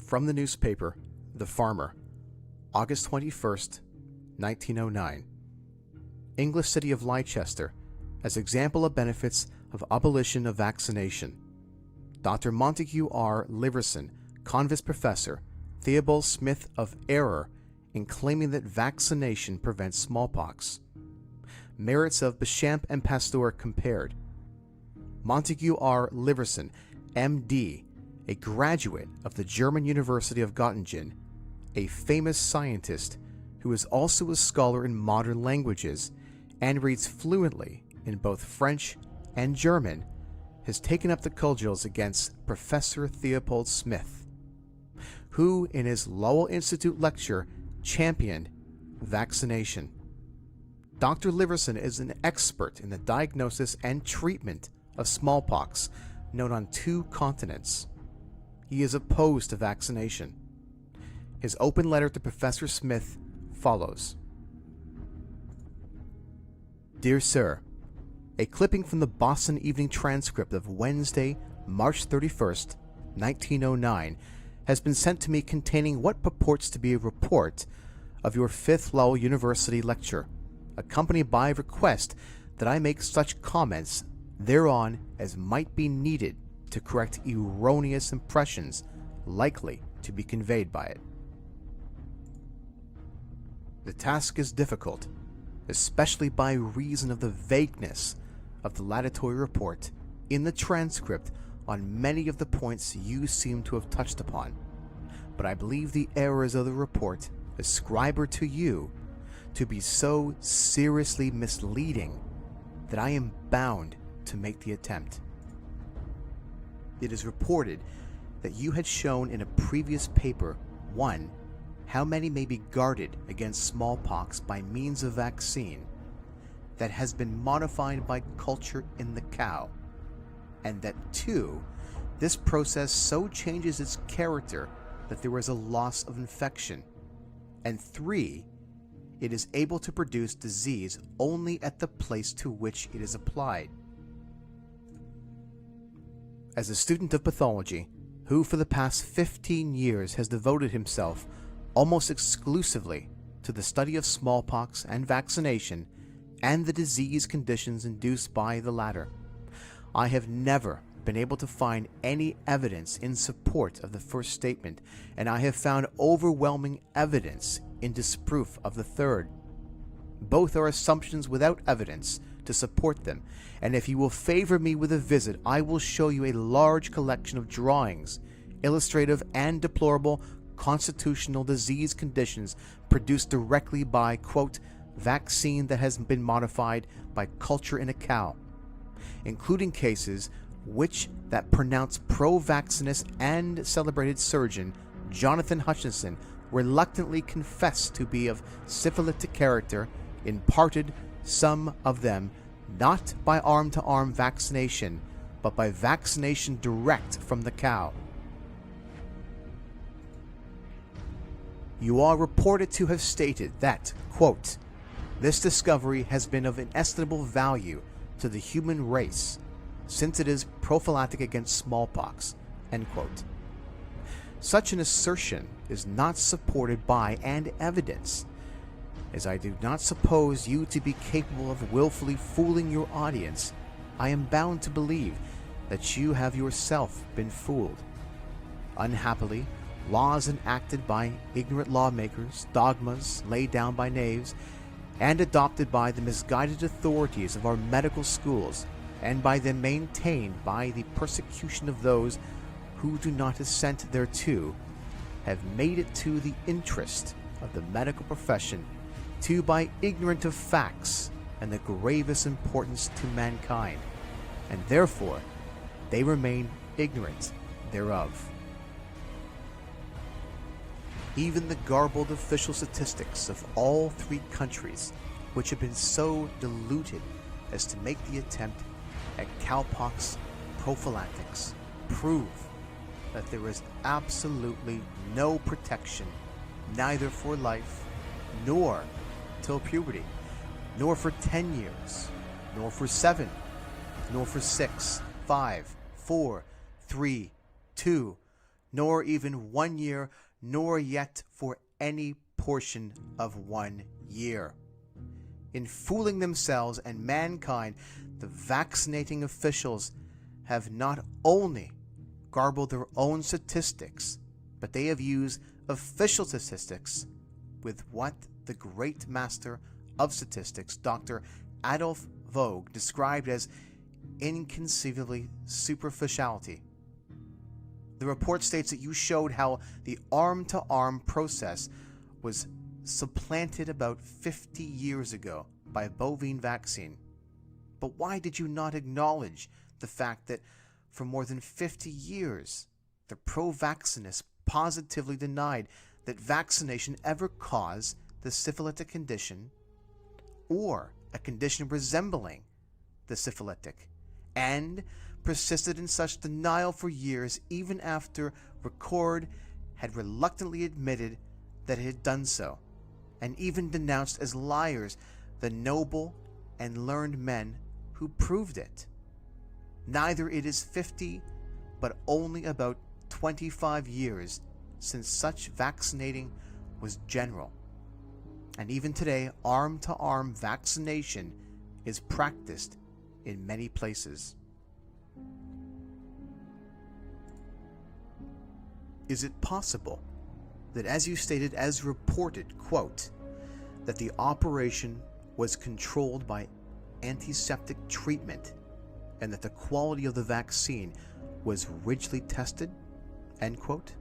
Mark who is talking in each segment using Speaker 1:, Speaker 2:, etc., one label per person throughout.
Speaker 1: From the newspaper, The Farmer, August 21st, 1909. English city of Leicester, as example of benefits of abolition of vaccination. Dr. Montague Leverson, Convis Professor, Theobald Smith of error in claiming that vaccination prevents smallpox. Merits of Béchamp and Pasteur compared. Montague Leverson, M.D., a graduate of the German University of Göttingen, a famous scientist who is also a scholar in modern languages and reads fluently in both French and German, has taken up the cudgels against Professor Theobald Smith, who in his Lowell Institute lecture championed vaccination. Dr. Leverson is an expert in the diagnosis and treatment of smallpox known on 2 continents. He is opposed to vaccination. His open letter to Professor Smith follows. Dear Sir, a clipping from the Boston Evening Transcript of Wednesday, March 31st, 1909, has been sent to me containing what purports to be a report of your 5th Lowell University lecture, accompanied by a request that I make such comments thereon as might be needed to correct erroneous impressions likely to be conveyed by it. The task is difficult, especially by reason of the vagueness of the laudatory report in the transcript on many of the points you seem to have touched upon, but I believe the errors of the report ascribed to you to be so seriously misleading that I am bound to make the attempt. It is reported that you had shown in a previous paper 1. How many may be guarded against smallpox by means of vaccine that has been modified by culture in the cow, and that 2. This process so changes its character that there is a loss of infection, and 3. It is able to produce disease only at the place to which it is applied. As a student of pathology, who for the past 15 years has devoted himself almost exclusively to the study of smallpox and vaccination and the disease conditions induced by the latter, I have never been able to find any evidence in support of the first statement, and I have found overwhelming evidence in disproof of the third. Both are assumptions without evidence to support them, and if you will favor me with a visit, I will show you a large collection of drawings, illustrative and deplorable constitutional disease conditions produced directly by, quote, vaccine that has been modified by culture in a cow, including cases which that pronounced pro-vaccinist and celebrated surgeon Jonathan Hutchinson reluctantly confessed to be of syphilitic character, imparted, some of them, not by arm-to-arm vaccination, but by vaccination direct from the cow. You are reported to have stated that, quote, this discovery has been of inestimable value to the human race, since it is prophylactic against smallpox, end quote. Such an assertion is not supported by and evidence, as I do not suppose you to be capable of willfully fooling your audience. I am bound to believe that you have yourself been fooled. Unhappily, laws enacted by ignorant lawmakers, dogmas laid down by knaves, and adopted by the misguided authorities of our medical schools, and by them maintained by the persecution of those who do not assent thereto, have made it to the interest of the medical profession to by ignorant of facts and the gravest importance to mankind, and therefore they remain ignorant thereof. Even the garbled official statistics of all 3 countries, which have been so diluted as to make the attempt at cowpox prophylactics, prove that there is absolutely no protection, neither for life, nor till puberty, nor for 10 years, nor for 7, nor for 6, 5, 4, 3, 2, nor even 1 year, nor yet for any portion of 1 year. In fooling themselves and mankind, the vaccinating officials have not only garbled their own statistics, but they have used official statistics with what the great master of statistics, Dr. Adolf Vogt, described as inconceivably superficiality. The report states that you showed how the arm-to-arm process was supplanted about 50 years ago by a bovine vaccine. But why did you not acknowledge the fact that for more than 50 years, the pro-vaccinists positively denied that vaccination ever caused the syphilitic condition or a condition resembling the syphilitic, and persisted in such denial for years even after Ricord had reluctantly admitted that it had done so, and even denounced as liars the noble and learned men who proved it. Neither it is 50, but only about 25 years since such vaccinating was general. And even today, arm-to-arm vaccination is practiced in many places. Is it possible that, as you stated, as reported, quote, that the operation was controlled by antiseptic treatment and that the quality of the vaccine was rigidly tested, end quote?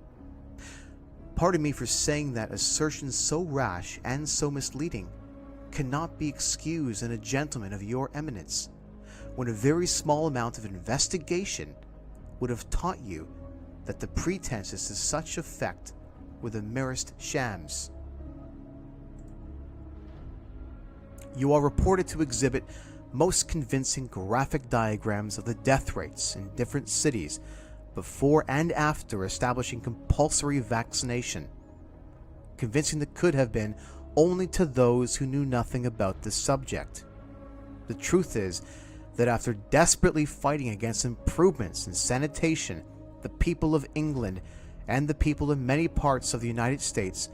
Speaker 1: Pardon me for saying that assertions so rash and so misleading cannot be excused in a gentleman of your eminence, when a very small amount of investigation would have taught you that the pretenses to such effect were the merest shams. You are reported to exhibit most convincing graphic diagrams of the death rates in different cities before and after establishing compulsory vaccination, convincing that could have been only to those who knew nothing about the subject. The truth is that after desperately fighting against improvements in sanitation, the people of England and the people of many parts of the United States,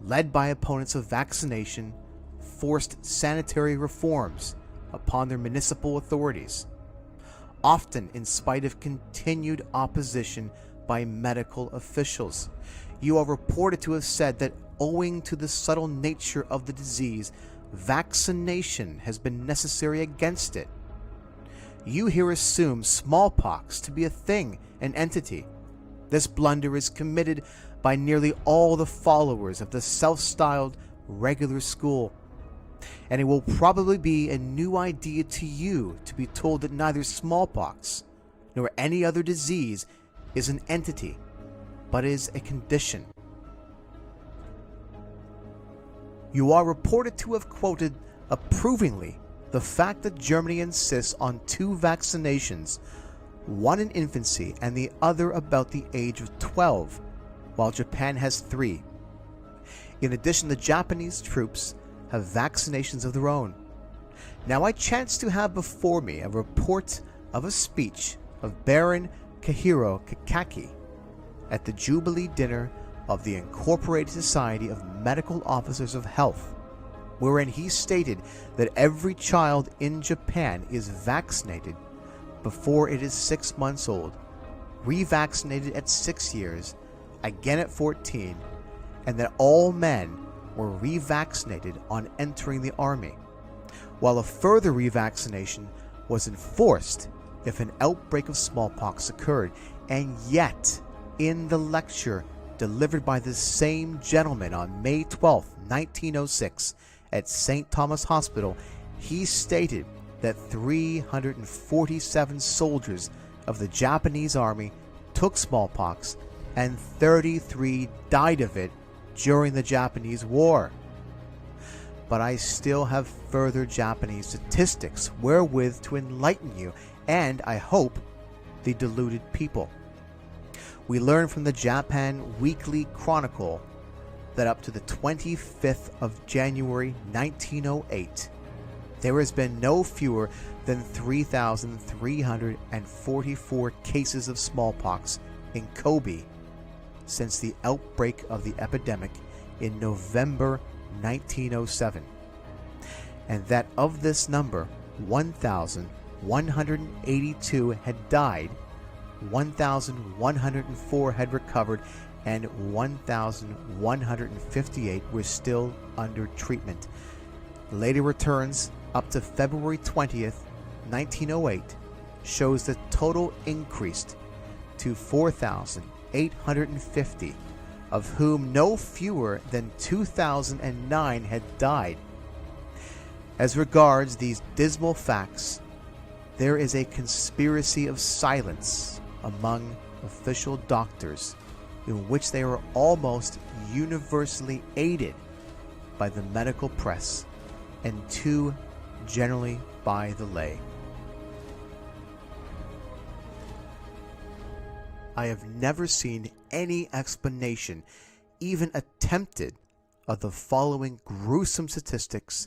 Speaker 1: led by opponents of vaccination, forced sanitary reforms upon their municipal authorities, often in spite of continued opposition by medical officials. You are reported to have said that owing to the subtle nature of the disease, vaccination has been necessary against it. You here assume smallpox to be a thing, an entity. This blunder is committed by nearly all the followers of the self-styled regular school, and it will probably be a new idea to you to be told that neither smallpox nor any other disease is an entity, but is a condition. You are reported to have quoted approvingly the fact that Germany insists on 2 vaccinations, one in infancy and the other about the age of 12, while Japan has 3. In addition, the Japanese troops have vaccinations of their own. Now I chance to have before me a report of a speech of Baron Kahiro Kakaki at the Jubilee dinner of the Incorporated Society of Medical Officers of Health, wherein he stated that every child in Japan is vaccinated before it is 6 months old, revaccinated at 6 years, again at 14, and that all men were revaccinated on entering the army, while a further revaccination was enforced if an outbreak of smallpox occurred. And yet, in the lecture delivered by the same gentleman on May 12, 1906 at St. Thomas Hospital, he stated that 347 soldiers of the Japanese army took smallpox and 33 died of it during the Japanese War. But I still have further Japanese statistics wherewith to enlighten you and, I hope, the deluded people. We learn from the Japan Weekly Chronicle that up to the 25th of January 1908, there has been no fewer than 3,344 cases of smallpox in Kobe, since the outbreak of the epidemic in November 1907, and that of this number, 1,182 had died, 1,104 had recovered, and 1,158 were still under treatment. Later returns up to February 20th, 1908 shows the total increased to 4,850, of whom no fewer than 2,009 had died. As regards these dismal facts, there is a conspiracy of silence among official doctors, in which they are almost universally aided by the medical press, and too generally by the lay. I have never seen any explanation, even attempted, of the following gruesome statistics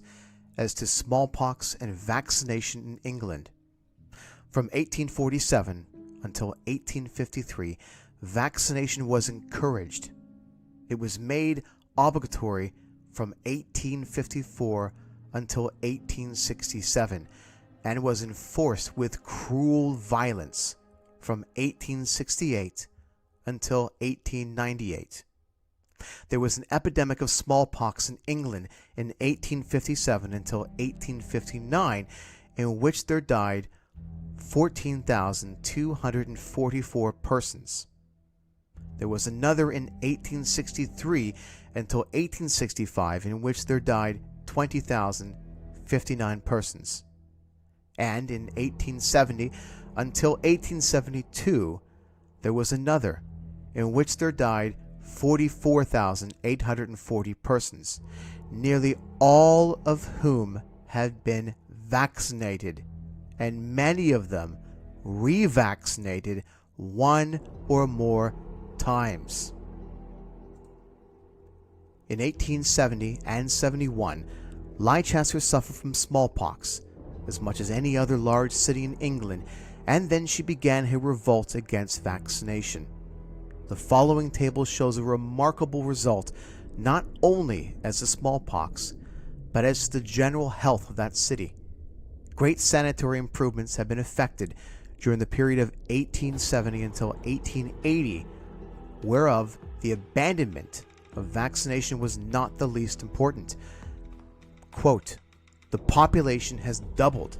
Speaker 1: as to smallpox and vaccination in England. From 1847 until 1853, vaccination was encouraged. It was made obligatory from 1854 until 1867, and was enforced with cruel violence from 1868 until 1898. There was an epidemic of smallpox in England in 1857 until 1859, in which there died 14,244 persons. There was another in 1863 until 1865, in which there died 20,059 persons. And in 1870 until 1872, there was another, in which there died 44,840 persons, nearly all of whom had been vaccinated, and many of them revaccinated one or more times. In 1870 and 71, Leicester suffered from smallpox as much as any other large city in England, and then she began her revolt against vaccination. The following table shows a remarkable result, not only as to smallpox, but as to the general health of that city. Great sanitary improvements have been effected during the period of 1870 until 1880, whereof the abandonment of vaccination was not the least important. Quote, "The population has doubled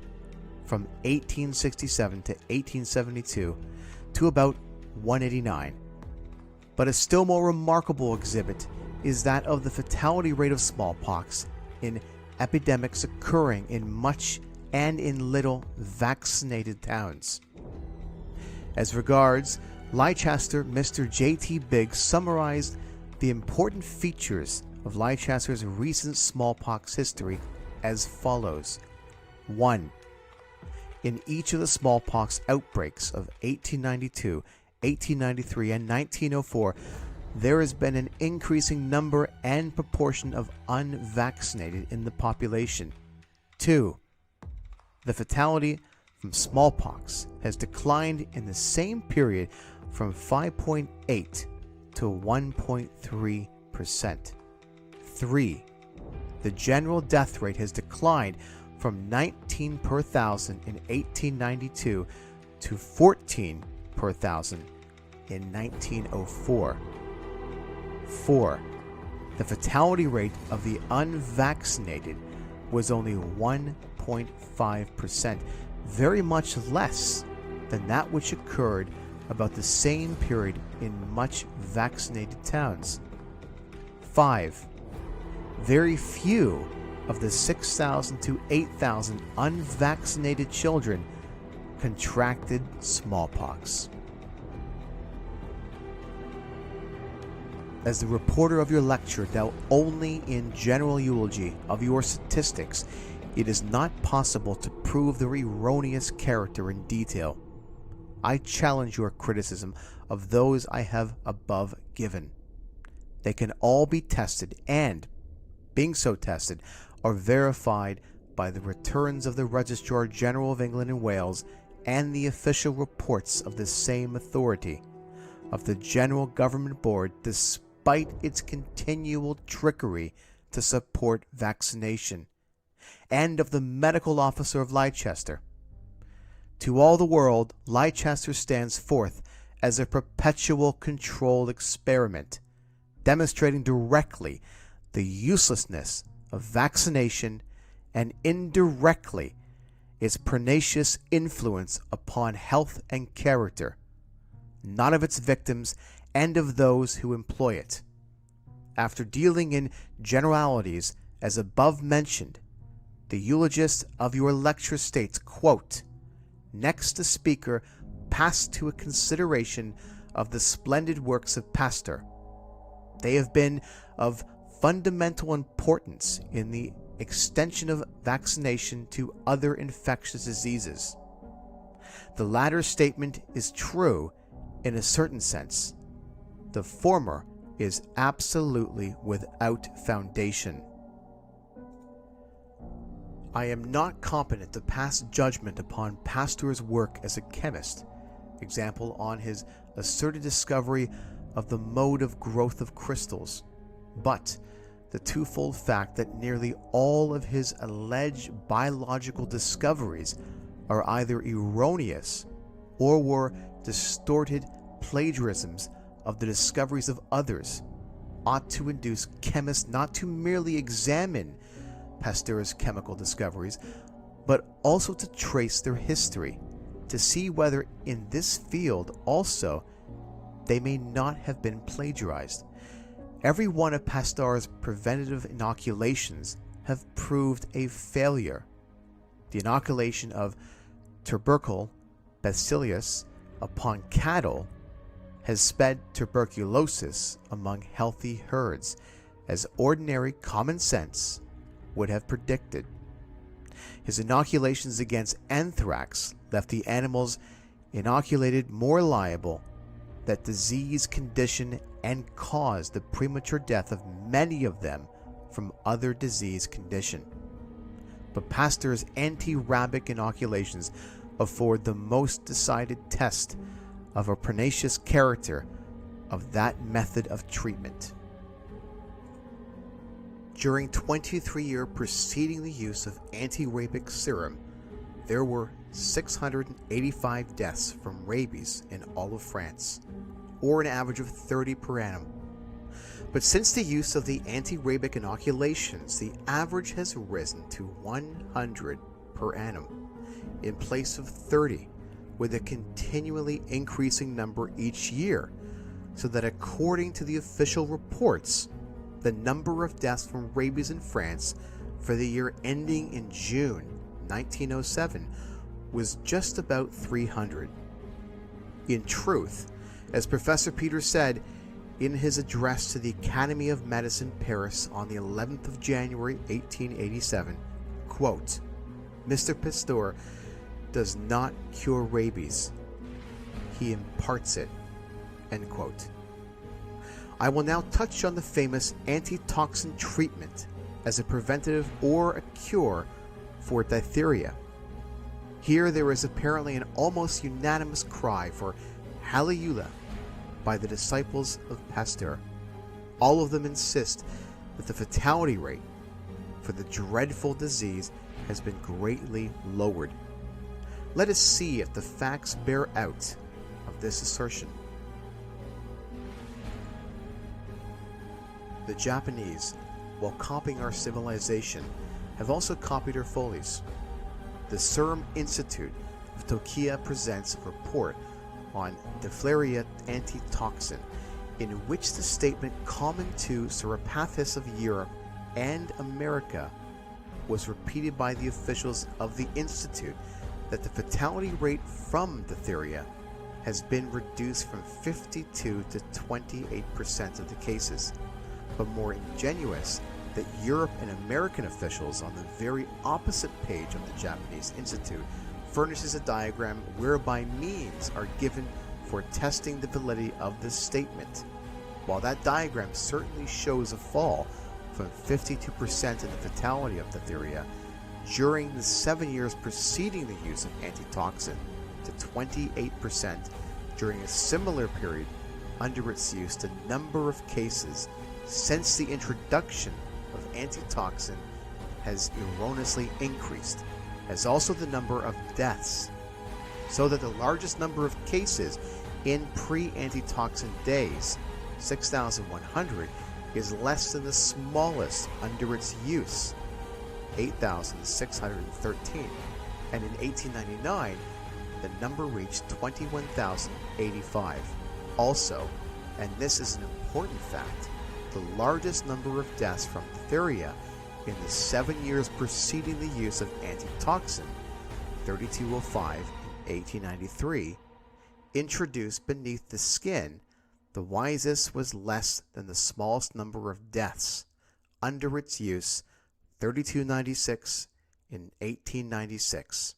Speaker 1: from 1867 to 1872 to about 189. But a still more remarkable exhibit is that of the fatality rate of smallpox in epidemics occurring in much and in little vaccinated towns." As regards Leicester, Mr. J.T. Biggs summarized the important features of Leicester's recent smallpox history as follows. 1. In each of the smallpox outbreaks of 1892, 1893, and 1904, there has been an increasing number and proportion of unvaccinated in the population. 2. The fatality from smallpox has declined in the same period from 5.8 to 1.3%. 3. The general death rate has declined from 19 per thousand in 1892 to 14 per thousand in 1904. 4. The fatality rate of the unvaccinated was only 1.5%, very much less than that which occurred about the same period in much vaccinated towns. 5. Very few of the 6,000 to 8,000 unvaccinated children contracted smallpox. As the reporter of your lecture dealt only in general eulogy of your statistics, it is not possible to prove their erroneous character in detail. I challenge your criticism of those I have above given. They can all be tested and, being so tested, are verified by the returns of the Registrar General of England and Wales and the official reports of the same authority. of the General Government Board despite its continual trickery to support vaccination, and of the medical officer of Leicester. To all the world, Leicester stands forth as a perpetual controlled experiment, demonstrating directly the uselessness of vaccination and indirectly its pernicious influence upon health and character, not of its victims and of those who employ it. After dealing in generalities as above mentioned, the eulogist of your lecture states, quote, "Next the speaker passed to a consideration of the splendid works of Pasteur. They have been of fundamental importance in the extension of vaccination to other infectious diseases. The latter statement is true in a certain sense. The former is absolutely without foundation." I am not competent to pass judgment upon Pasteur's work as a chemist, example on his asserted discovery of the mode of growth of crystals, but the twofold fact that nearly all of his alleged biological discoveries are either erroneous or were distorted plagiarisms of the discoveries of others ought to induce chemists not to merely examine Pasteur's chemical discoveries, but also to trace their history, to see whether in this field also they may not have been plagiarized. Every one of Pasteur's preventative inoculations have proved a failure. The inoculation of tubercle bacillus upon cattle has sped tuberculosis among healthy herds, as ordinary common sense would have predicted. His inoculations against anthrax left the animals inoculated more liable that disease condition and caused the premature death of many of them from other disease condition. But Pasteur's anti-rabic inoculations afford the most decided test of a pernicious character of that method of treatment. During 23 years preceding the use of anti-rabic serum, there were 685 deaths from rabies in all of France, or an average of 30 per annum. But since the use of the anti-rabic inoculations, the average has risen to 100 per annum, in place of 30, with a continually increasing number each year, so that according to the official reports, the number of deaths from rabies in France for the year ending in June 1907 was just about 300. In truth, as Professor Peter said in his address to the Academy of Medicine, Paris, on the 11th of January 1887, quote, "Mr. Pasteur does not cure rabies, he imparts it," end quote. I will now touch on the famous antitoxin treatment as a preventative or a cure for diphtheria. Here there is apparently an almost unanimous cry for Hallelujah by the disciples of Pasteur. All of them insist that the fatality rate for the dreadful disease has been greatly lowered. Let us see if the facts bear out of this assertion. The Japanese, while copying our civilization, have also copied our follies. The Serum Institute of Tokyo presents a report on diphtheria antitoxin, in which the statement common to seropathists of Europe and America was repeated by the officials of the Institute, that the fatality rate from diphtheria has been reduced from 52 to 28% of the cases. But more ingenuous, that Europe and American officials on the very opposite page of the Japanese Institute furnishes a diagram whereby means are given for testing the validity of this statement. While that diagram certainly shows a fall from 52% in the fatality of diphtheria during the 7 years preceding the use of antitoxin to 28% during a similar period under its use, the number of cases since the introduction of antitoxin has erroneously increased, as also the number of deaths, so that the largest number of cases in pre-antitoxin days, 6,100, is less than the smallest under its use, 8,613, and in 1899 the number reached 21,085. Also, and this is an important fact, the largest number of deaths from diphtheria in the 7 years preceding the use of antitoxin, 3205 in 1893, introduced beneath the skin, the wisest was less than the smallest number of deaths under its use, 3296 in 1896.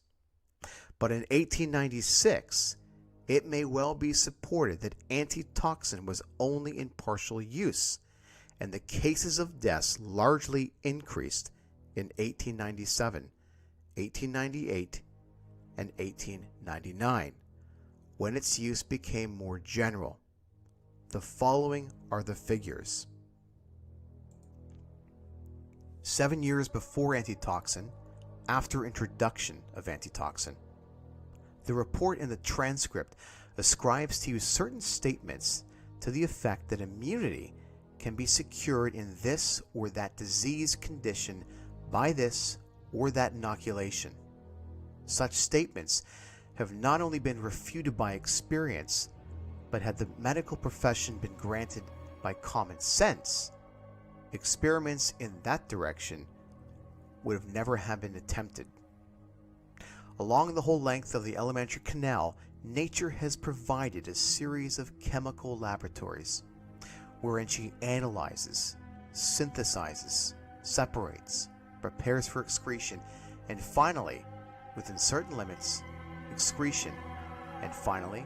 Speaker 1: But in 1896, it may well be supported that antitoxin was only in partial use, and the cases of deaths largely increased in 1897, 1898, and 1899, when its use became more general. The following are the figures. 7 years before antitoxin, after introduction of antitoxin. The report in the transcript ascribes to you certain statements to the effect that immunity can be secured in this or that disease condition by this or that inoculation. Such statements have not only been refuted by experience, but had the medical profession been granted by common sense, experiments in that direction would have never have been attempted. Along the whole length of the alimentary canal, nature has provided a series of chemical laboratories wherein she analyzes, synthesizes, separates, prepares for excretion, and finally, within certain limits, excretion, and finally,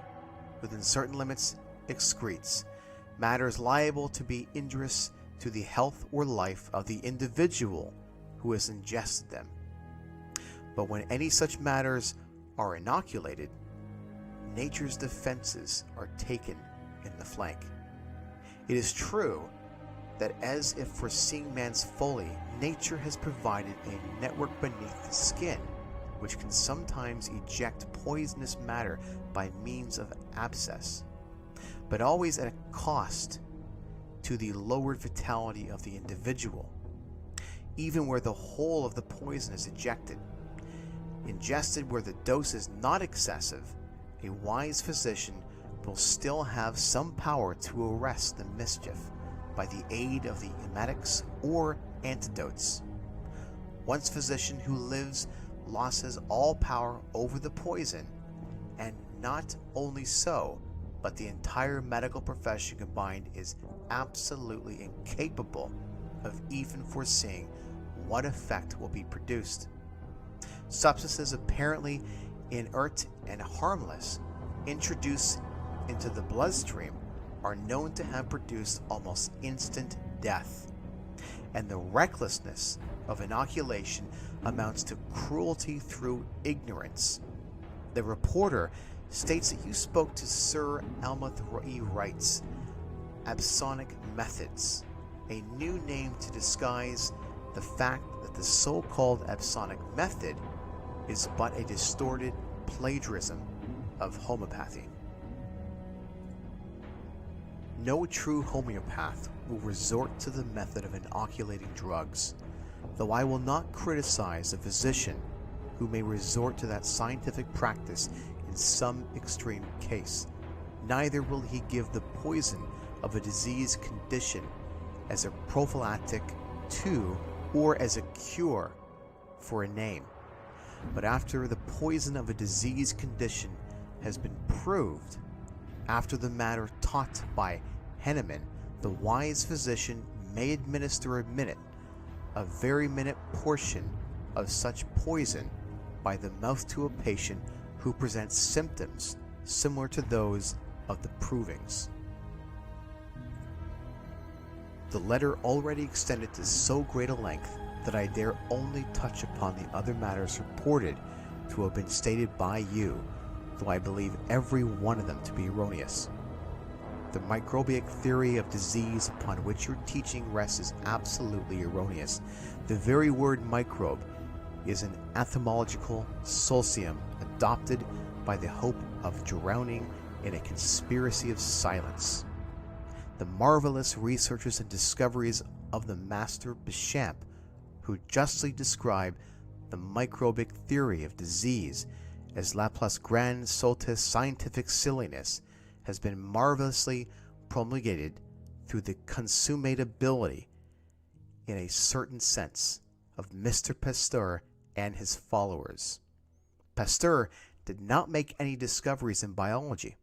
Speaker 1: within certain limits, excretes matters liable to be injurious to the health or life of the individual who has ingested them. But when any such matters are inoculated, nature's defenses are taken in the flank. It is true that, as if foreseeing man's folly, nature has provided a network beneath the skin, which can sometimes eject poisonous matter by means of abscess, but always at a cost to the lowered vitality of the individual, even where the whole of the poison is ejected. Ingested where the dose is not excessive, a wise physician will still have some power to arrest the mischief by the aid of the emetics or antidotes. Once physician who lives loses all power over the poison, and not only so, but the entire medical profession combined is absolutely incapable of even foreseeing what effect will be produced. Substances apparently inert and harmless introduced into the bloodstream are known to have produced almost instant death, and the recklessness of inoculation amounts to cruelty through ignorance. The reporter states that you spoke to Sir Almouth E. Wright's absonic methods, a new name to disguise the fact that the so-called absonic method is but a distorted plagiarism of homeopathy. No true homeopath will resort to the method of inoculating drugs, though I will not criticize a physician who may resort to that scientific practice in some extreme case. Neither will he give the poison of a disease condition as a prophylactic to or as a cure for a name. But after the poison of a disease condition has been proved, after the matter taught by Henneman, the wise physician may administer a very minute portion of such poison by the mouth to a patient who presents symptoms similar to those of the provings. The letter already extended to so great a length that I dare only touch upon the other matters reported to have been stated by you, though I believe every one of them to be erroneous. The microbic theory of disease upon which your teaching rests is absolutely erroneous. The very word microbe is an etymological solcium adopted by the hope of drowning in a conspiracy of silence. The marvelous researches and discoveries of the master Béchamp, who justly described the microbic theory of disease as la plus grande sotte scientific silliness, has been marvelously promulgated through the consummatability, in a certain sense, of Mr. Pasteur and his followers. Pasteur did not make any discoveries in biology.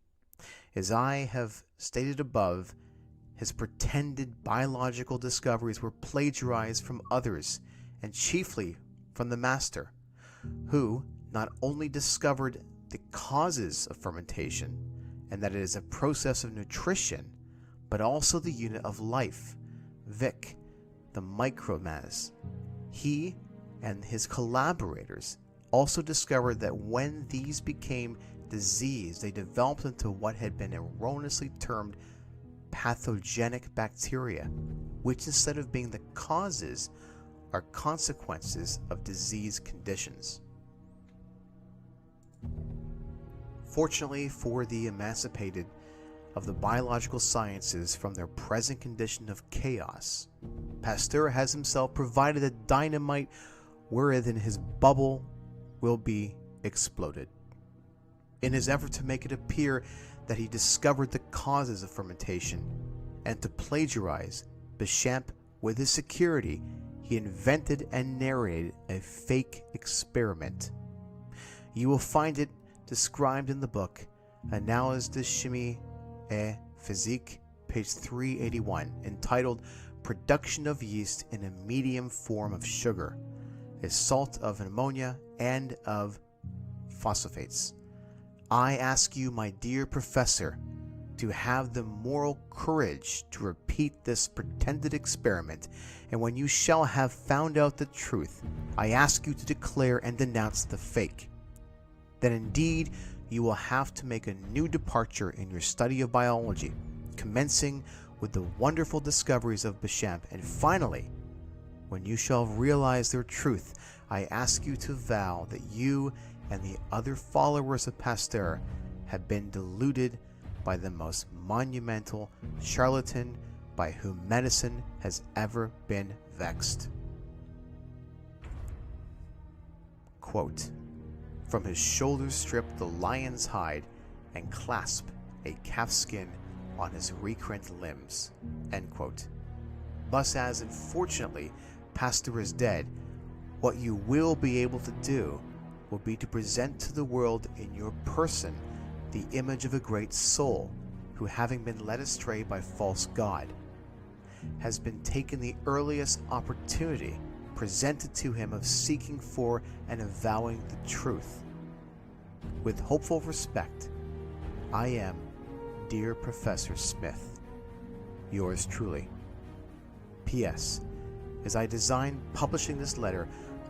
Speaker 1: As I have stated above, his pretended biological discoveries were plagiarized from others, and chiefly from the master, who not only discovered the causes of fermentation, and that it is a process of nutrition, but also the unit of life, Vic, the micromas. He and his collaborators also discovered that when these became diseased, they developed into what had been erroneously termed pathogenic bacteria, which instead of being the causes, are consequences of disease conditions. Fortunately for the emancipated of the biological sciences from their present condition of chaos, Pasteur has himself provided the dynamite wherein his bubble will be exploded. In his effort to make it appear that he discovered the causes of fermentation, and to plagiarize Béchamp with his security, he invented and narrated a fake experiment. You will find it described in the book Annales de Chimie et Physique, page 381, entitled Production of Yeast in a Medium Form of Sugar, a Salt of Ammonia and of Phosphates. I ask you, my dear professor, to have the moral courage to repeat this pretended experiment, and when you shall have found out the truth, I ask you to declare and denounce the fake. Then indeed you will have to make a new departure in your study of biology, commencing with the wonderful discoveries of Béchamp, and finally, when you shall realize their truth, I ask you to vow that you and the other followers of Pasteur have been deluded by the most monumental charlatan by whom medicine has ever been vexed. Quote, from his shoulders strip the lion's hide and clasp a calfskin on his recreant limbs. End quote. Thus, as unfortunately Pasteur is dead, what you will be able to do will be to present to the world in your person the image of a great soul who, having been led astray by false God, has been taken the earliest opportunity presented to him of seeking for and avowing the truth. With hopeful respect, I am, dear Professor Smith, yours truly. P.S. As I design publishing this letter,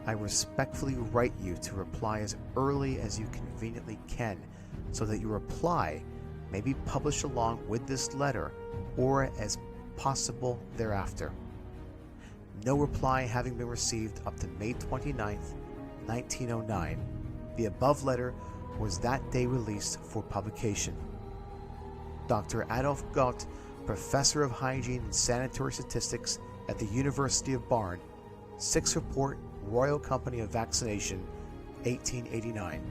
Speaker 1: I respectfully write you to reply as early as you conveniently can, so that your reply may be published along with this letter, or as possible thereafter. No reply having been received up to May 29th, 1909, the above letter was that day released for publication. Dr. Adolf Gott, Professor of Hygiene and Sanitary Statistics at the University of Bern, 6th Report, Royal Company of Vaccination, 1889.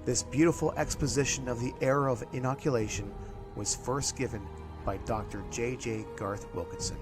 Speaker 1: This beautiful exposition of the era of inoculation was first given by Dr. J. Garth Wilkinson.